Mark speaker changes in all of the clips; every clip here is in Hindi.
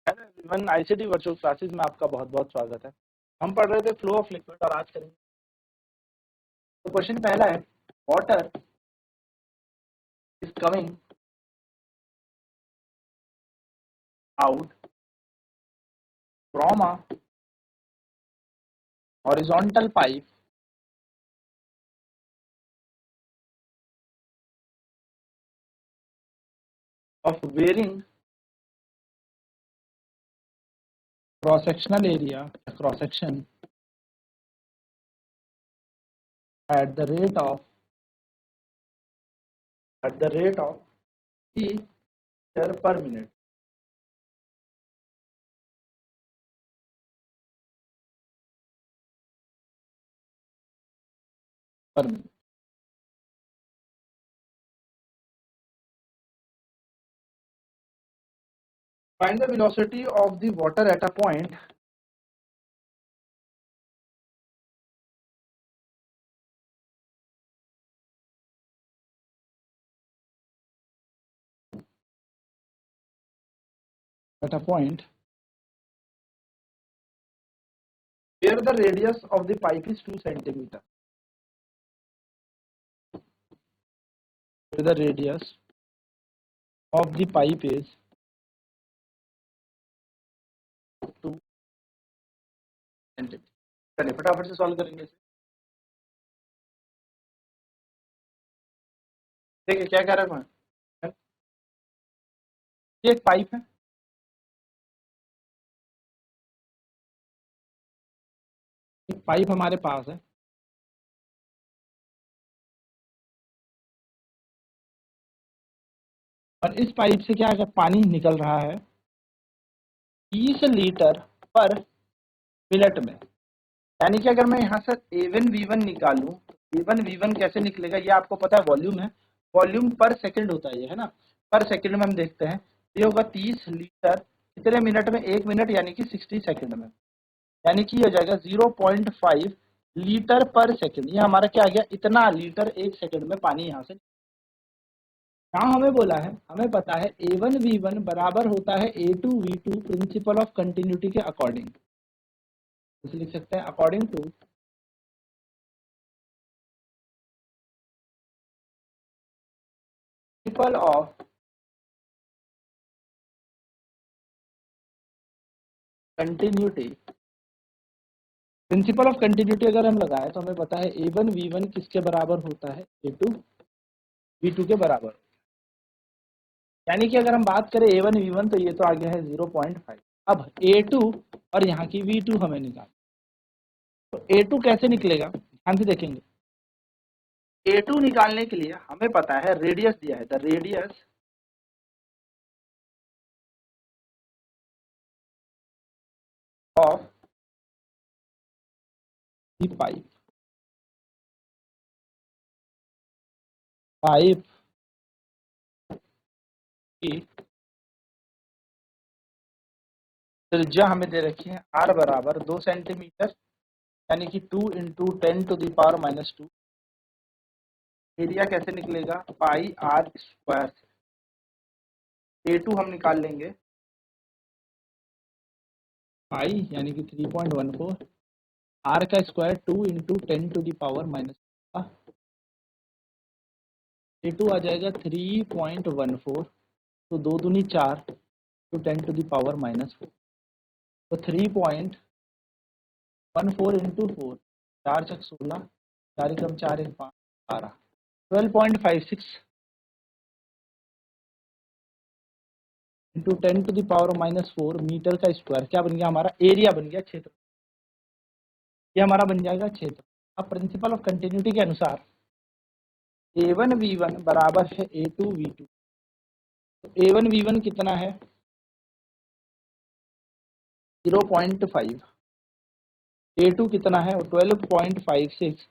Speaker 1: Hello everyone, ICT virtual classes में आपका बहुत बहुत स्वागत है। हम पढ़ रहे थे फ्लो ऑफ लिक्विड और आज करेंगे। तो क्वेश्चन पहला है, water is coming out from a horizontal pipe of varying cross-sectional area, cross-section at the rate of t meter per minute. Find the velocity of the water at a point where the radius of the pipe is 2 centimeter. Where the radius of the pipe is 2 centimeter. चलिए फटाफट से सॉल्व करेंगे इसे। देखिए क्या कह रहा है, ये एक पाइप है, एक पाइप हमारे पास है और इस पाइप से क्या पानी निकल रहा है 30 लीटर पर मिनट में। यानी कि अगर मैं यहाँ से A1 V1 निकालूं तो A1 V1 कैसे निकलेगा, ये आपको पता है, वॉल्यूम है, वॉल्यूम पर सेकंड होता है ये, है ना। पर सेकंड में हम देखते हैं, ये होगा 30 लीटर कितने मिनट में, 1 मिनट यानी कि 60 सेकंड में। यानी कि ये हो जाएगा 0.5 लीटर पर सेकंड। ये हमारा क्या आ गया, इतना लीटर 1 सेकंड में पानी यहाँ से। यहाँ हमें बोला है, हमें पता है A1 V1 बराबर होता है A2 V2 principle of continuity के अकॉर्डिंग। इसे लिख सकते हैं according to principle of continuity. Principle of continuity अगर हम लगाएं तो हमें पता है A1 V1 किसके बराबर होता है, A2 V2 के बराबर। यानी कि अगर हम बात करें A1 V1 तो ये तो आ गया है 0.5। अब A2 और यहाँ की V2 हमें निकाल, तो A2 कैसे निकलेगा ध्यान से देखेंगे। A2 निकालने के लिए हमें पता है रेडियस दिया है, the radius of the pipe की त्रिज्या हमें दे रखी है R बराबर 2 सेंटीमीटर, यानी कि 2 × 10⁻⁻²। एरिया कैसे निकलेगा, पाई R स्क्वायर। A2 हम निकाल लेंगे पाई यानी कि 3.14, R का स्क्वायर 2 × 10⁻⁻²। A2 आ जाएगा 3.14, तो 2 दूनी 4 तो 10⁻⁻4, तो 3.14 × 4, 4 × 16, 4 × 4 = 5, 12, 12.56 × 10⁻⁻4 मीटर का स्क्वायर। क्या बन गया हमारा, एरिया बन गया, क्षेत्र। ये हमारा बन जाएगा क्षेत्र। अब प्रिंसिपल ऑफ कंटिन्यूटी के अनुसार A1 V1 बराबर है A2 V2। तो A1 V1 कितना है 0.5, A2 कितना है 12.56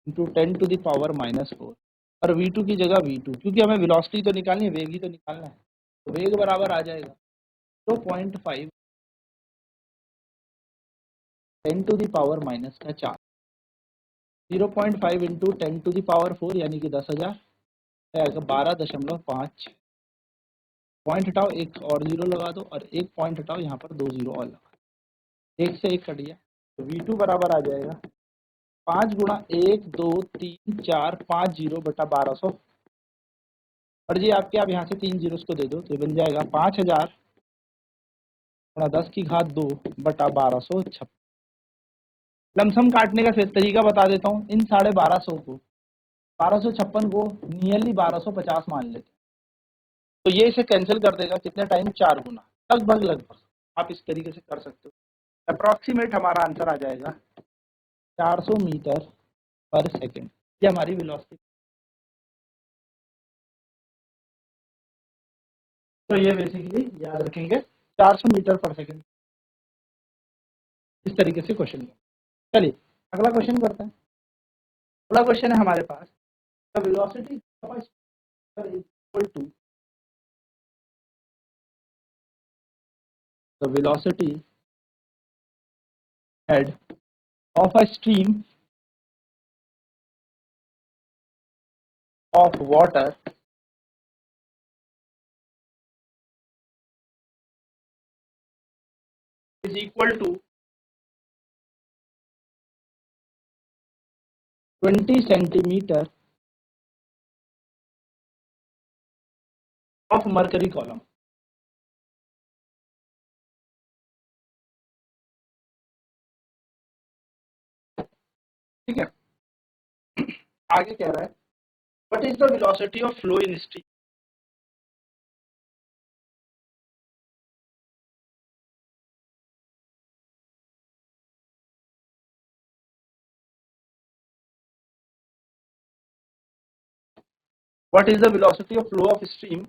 Speaker 1: × 10⁻⁻4 और V2 की जगह V2, क्योंकि हमें वेलोसिटी तो निकालनी है, वेग ही तो निकालना है, तो वेग बराबर आ जाएगा 0.5 10⁻⁻⁴, 0.5 × 10⁻⁴ यानी कि 10,000, 12.5 पॉइंट हटाओ, एक और जीरो लगा दो, और एक पॉइंट हटाओ, यहाँ पर 2 जीरो और लगा दो, एक से एक कट गया। तो V2 बराबर आ जाएगा 5 गुणा 1 2 3 4 5 जीरो बटा 1200। और जी आपके आप यहाँ से 3 जीरो को दे दो तो बन जाएगा 5000 गुणा 10 की घात 2 बटा 1256। लमसम काटने का तरीका बता देता हूँ। इन 1250 को 1256 को नियरली 1250 मान लेते हैं, तो ये इसे कैंसिल कर देगा कितने टाइम, 4 गुना, लगभग लगभग आप इस तरीके से कर सकते हो। अप्रॉक्सीमेट हमारा आंसर आ जाएगा 400 मीटर पर सेकेंड, ये हमारी वेलोसिटी। तो ये बेसिकली याद रखेंगे 400 मीटर पर सेकेंड, इस तरीके से क्वेश्चन। चलिए अगला क्वेश्चन करते हैं। अगला क्वेश्चन है हमारे पास, the velocity equal to the velocity head of a stream of water is equal to 20 centimeter of mercury column। ठीक है, आगे कह रहा है what is the velocity of flow in stream। What is the velocity of flow of stream?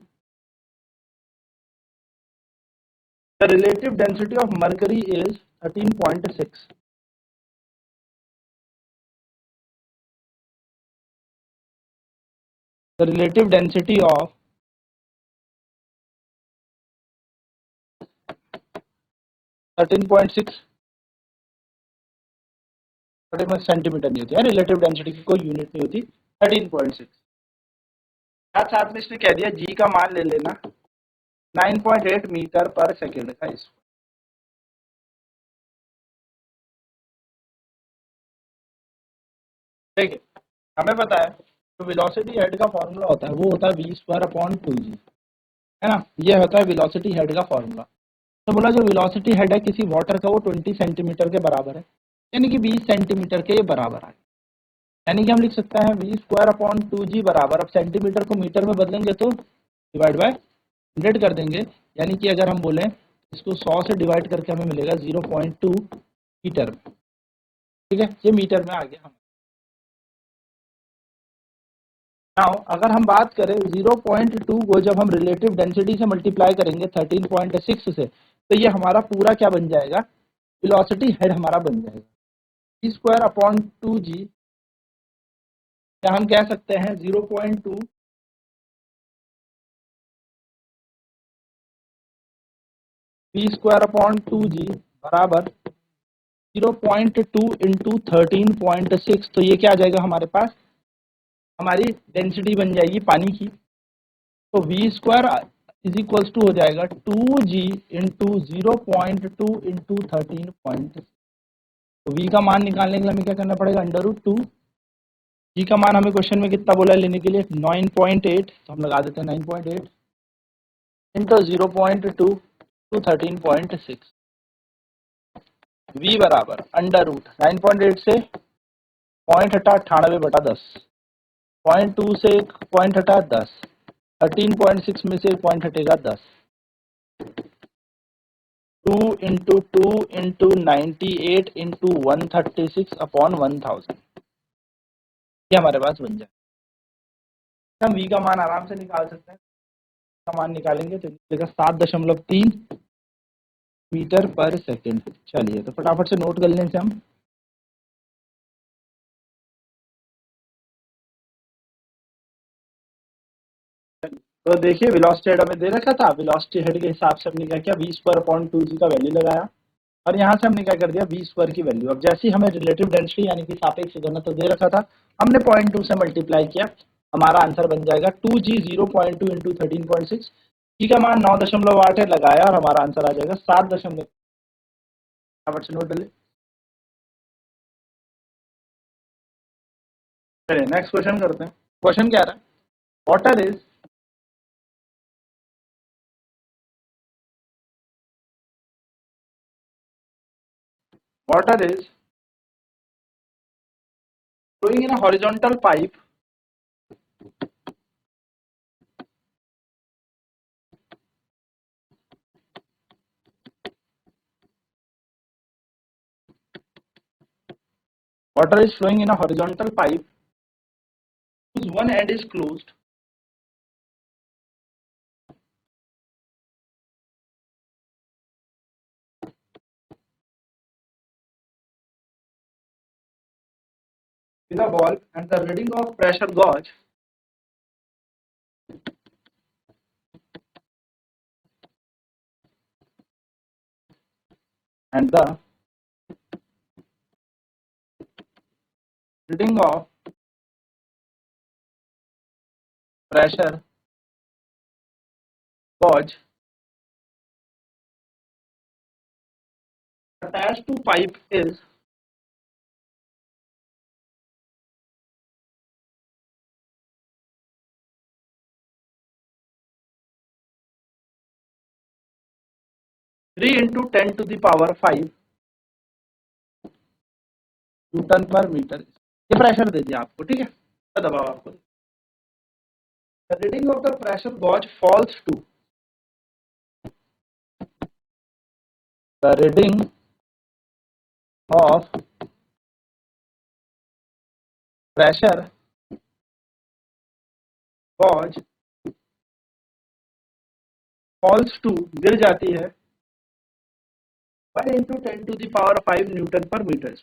Speaker 1: The relative density of mercury is 13.6। The relative density of centimetre नहीं होती है, रिलेटिव डेंसिटी की कोई यूनिट नहीं होती, 13.6। साथ में इसने कह दिया जी का मान ले लेना 9.8 मीटर पर सेकेंड का। इस देखिए हमें पता है तो वेलोसिटी हेड का फॉर्मूला होता है वो होता है v²/2g, है ना, ये होता है वेलोसिटी हेड का फॉर्मूला। तो बोला जो वेलोसिटी हेड है किसी वाटर का वो 20 सेंटीमीटर के बराबर है, यानी कि 20 सेंटीमीटर के बराबर है। यानी कि हम लिख सकते हैं v²/2g बराबर, अब सेंटीमीटर को मीटर में बदलेंगे तो डिवाइड बाय 100 कर देंगे, यानी कि अगर हम बोलें इसको 100 से डिवाइड करके हमें मिलेगा 0.2 मीटर में। ठीक है, ये मीटर में आ गया हम। नाउ अगर हम बात करें 0.2 को जब हम रिलेटिव डेंसिटी से मल्टीप्लाई करेंगे 13.6 से, तो ये हमारा पूरा क्या बन जाएगा, वेलोसिटी हेड हमारा बन जाएगा। v²/2g या हम कह सकते हैं 0.2 v²/2g बराबर 0.2 इंटू 13.6। तो ये क्या आ जाएगा हमारे पास, हमारी डेंसिटी बन जाएगी पानी की। तो v² इज इक्वल्स टू हो जाएगा 2g इंटू 0.2 इंटू 13.6। तो v का मान निकालने के लिए हमें क्या करना पड़ेगा, √2। g का मान हमें क्वेश्चन में कितना बोला लेने के लिए, 9.8, तो हम लगा देते हैं 9.8 इंटू 0.2 टू 13.6। v बराबर √9.8 से पॉइंट हटा 98/10, 0.2 से एक पॉइंट हटा 10, 13.6 में से एक पॉइंट हटेगा 10, 2 इंटू 2 इंटू 98 इंटू 136/1000, ये हमारे पास बन जाए। हम v का मान आराम से निकाल सकते हैं। का मान निकालेंगे तो मिलेगा 7.3 मीटर पर सेकेंड। चलिए तो फटाफट से नोट कर लें इसे हम। तो देखिए वेलोसिटी हेड हमें दे रखा था, वेलोसिटी हेड के हिसाब से हमने क्या किया, v²/2g का वैल्यू लगाया और यहाँ से हमने क्या कर दिया v² की वैल्यू। अब जैसे ही हमें रिलेटिव डेंसिटी यानी कि सापेक्ष घनत्व दे रखा था, हमने 0.2 से मल्टीप्लाई किया, हमारा आंसर बन जाएगा 2g 0.2 इंटू 13.6 जी का मान 9.8 है, लगाया और हमारा आंसर आ जाएगा 7. फटाफट से नोट डालिए। चलिए नेक्स्ट क्वेश्चन करते हैं। क्वेश्चन क्या रहा है? Water is flowing in a horizontal pipe water is flowing in a horizontal pipe whose one end is closed with a valve and the reading of pressure gauge and the reading of pressure gauge attached to pipe is 3 into 10 to the power 5 Newton पर मीटर। ये प्रेशर दे दिया आपको, ठीक है, दबाव आपको। The reading of the pressure gauge falls to the reading of pressure gauge falls to गिर जाती है 1 into 10 to the power 5 Newton पर मीटर।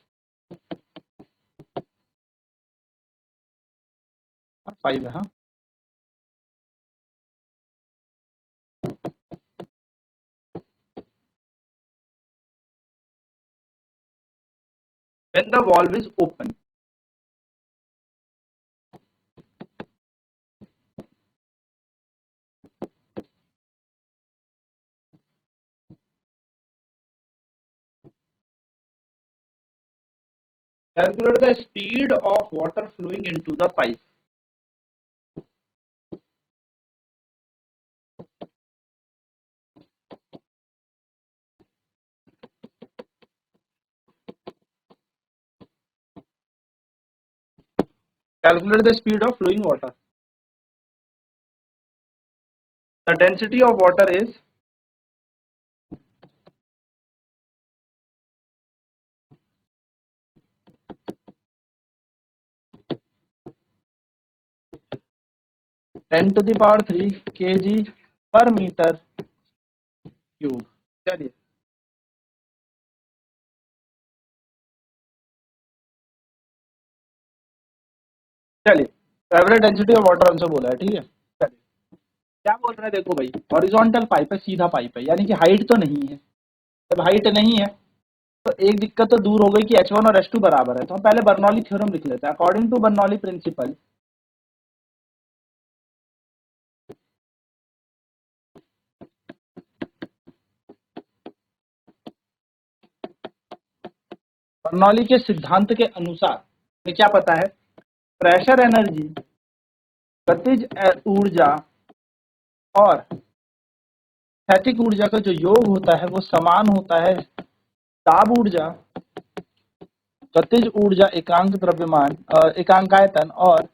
Speaker 1: 5 है, हाँ। When the valve is open, calculate the speed of water flowing into the pipe। Calculate the speed of flowing water। The density of water is 10 to the power 3 kg per meter cube. चलिए चलिए, एवरेज डेंसिटी ऑफ वाटर हमसे बोला है, ठीक है। चलिए क्या बोल रहे हैं, देखो भाई, हॉरिजॉन्टल पाइप है, सीधा पाइप है, यानी कि हाइट तो नहीं है। जब हाइट नहीं है तो एक दिक्कत तो दूर हो गई कि H1 और H2 बराबर है। तो हम पहले बर्नौली थ्योरम लिख लेते हैं। According to Bernoulli principle, Bernoulli के सिद्धांत के अनुसार हमें क्या पता है, प्रेशर एनर्जी, गतिज ऊर्जा और स्थैतिक ऊर्जा का जो योग होता है वो समान होता है दाब ऊर्जा, गतिज ऊर्जा, एकांक द्रव्यमान, एकांकायतन और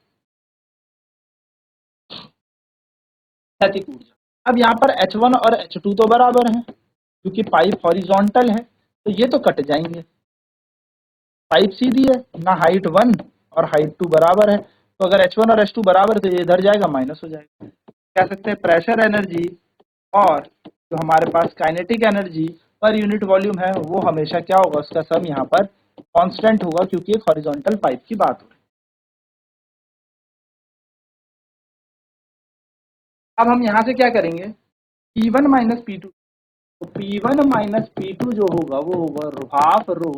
Speaker 1: स्थैतिक ऊर्जा। अब यहाँ पर H1 और H2 तो बराबर हैं, क्योंकि पाइप हॉरिजॉन्टल है तो ये तो कट जाएंगे। पाइप सीधी है, ना हाइट 1 और हाइट 2 बराबर है, तो अगर H1 और H2 बराबर है तो ये इधर जाएगा, माइनस हो जाएगा। कह सकते हैं प्रेशर एनर्जी और जो हमारे पास kinetic energy per unit volume है वो हमेशा क्या होगा, उसका सम यहाँ पर कांस्टेंट होगा, क्योंकि एक हॉरिजॉन्टल पाइप की बात हो रही है। अब हम यहाँ से क्या करेंगे, P1 माइनस P2, तो P1 माइनस P2 जो होगा वो होगा हाफ रो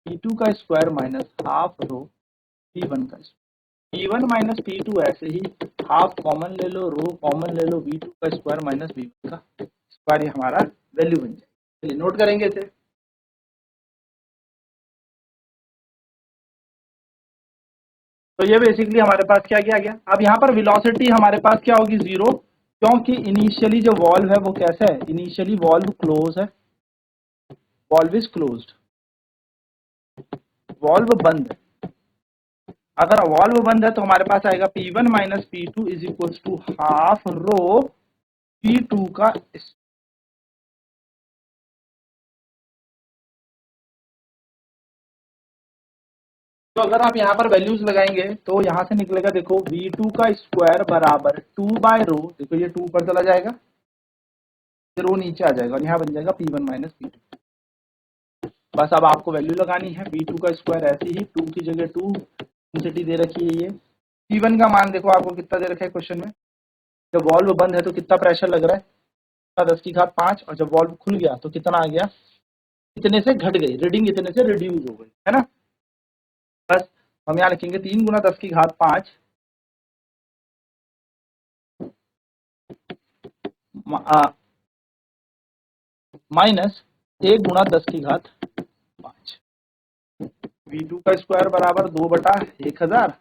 Speaker 1: P2 का square minus half rho P1 का स्क्वायर। P1 माइनस P2 ऐसे ही हाफ कॉमन ले लो, रो कॉमन ले लो, V2 का स्क्वायर माइनस V1 का स्क्वायर, ये हमारा वैल्यू बन जाएगा। चलिए नोट करेंगे इसे। तो ये बेसिकली हमारे पास क्या किया गया। अब यहाँ पर वेलोसिटी हमारे पास क्या होगी, 0, क्योंकि इनिशियली जो वॉल्व है वो कैसा है, इनिशियली वॉल्व क्लोज है, वॉल्व इज क्लोज्ड, वॉल्व बंद है। अगर वॉल्व बंद है तो हमारे पास आएगा P1 minus P2 is equal to half rho P2 का। तो अगर आप यहाँ पर वैल्यूज लगाएंगे तो यहाँ से निकलेगा, देखो V2 का स्क्वायर बराबर 2 बाय रो, देखो ये 2 ऊपर चला जाएगा, रो नीचे आ जाएगा और यहाँ बन जाएगा P1 माइनस P2। बस अब आपको वैल्यू लगानी है, V2 का स्क्वायर ऐसे ही 2 की जगह 2 इंटेंसिटी दे रखी है ये। P1 का मान देखो आपको कितना दे रखा है क्वेश्चन में, जब वॉल्व बंद है तो कितना प्रेशर लग रहा है, 10 की घात 5, और जब वॉल्व खुल गया तो कितना आ गया, इतने से घट गई रीडिंग, इतने से रिड्यूस हो गई, है ना। बस हम यहाँ लिखेंगे 3 गुना 10 की घात 5 माइनस 1 गुना 10 की घात 5। V2 का स्क्वायर बराबर 2/1000,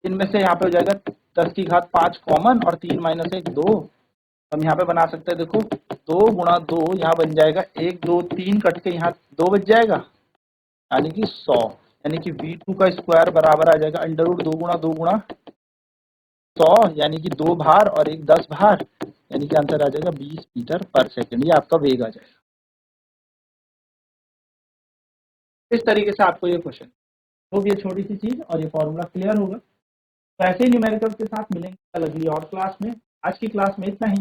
Speaker 1: इनमें से यहाँ पे हो जाएगा 10 की घात 5 कॉमन और 3 माइनस 1 2। हम यहाँ पे बना सकते हैं, देखो 2 गुणा 2 यहाँ बन जाएगा 1 2 3 कट के यहाँ 2 बच जाएगा, यानी कि 100, यानी कि V2 का स्क्वायर बराबर आ जाएगा अंडर रूट 2 गुणा 2 गुणा 100, यानी कि 2 भार और 1 10 भार, यानी कि आंसर आ जाएगा 20 मीटर पर सेकंड, ये आपका वेग आ जाएगा। इस तरीके से आपको ये क्वेश्चन तो ये छोटी सी चीज और ये फॉर्मूला क्लियर होगा। तो ऐसे ही न्यूमेरिकल्स के साथ मिलेंगे कल अगली और क्लास में। आज की क्लास में इतना ही।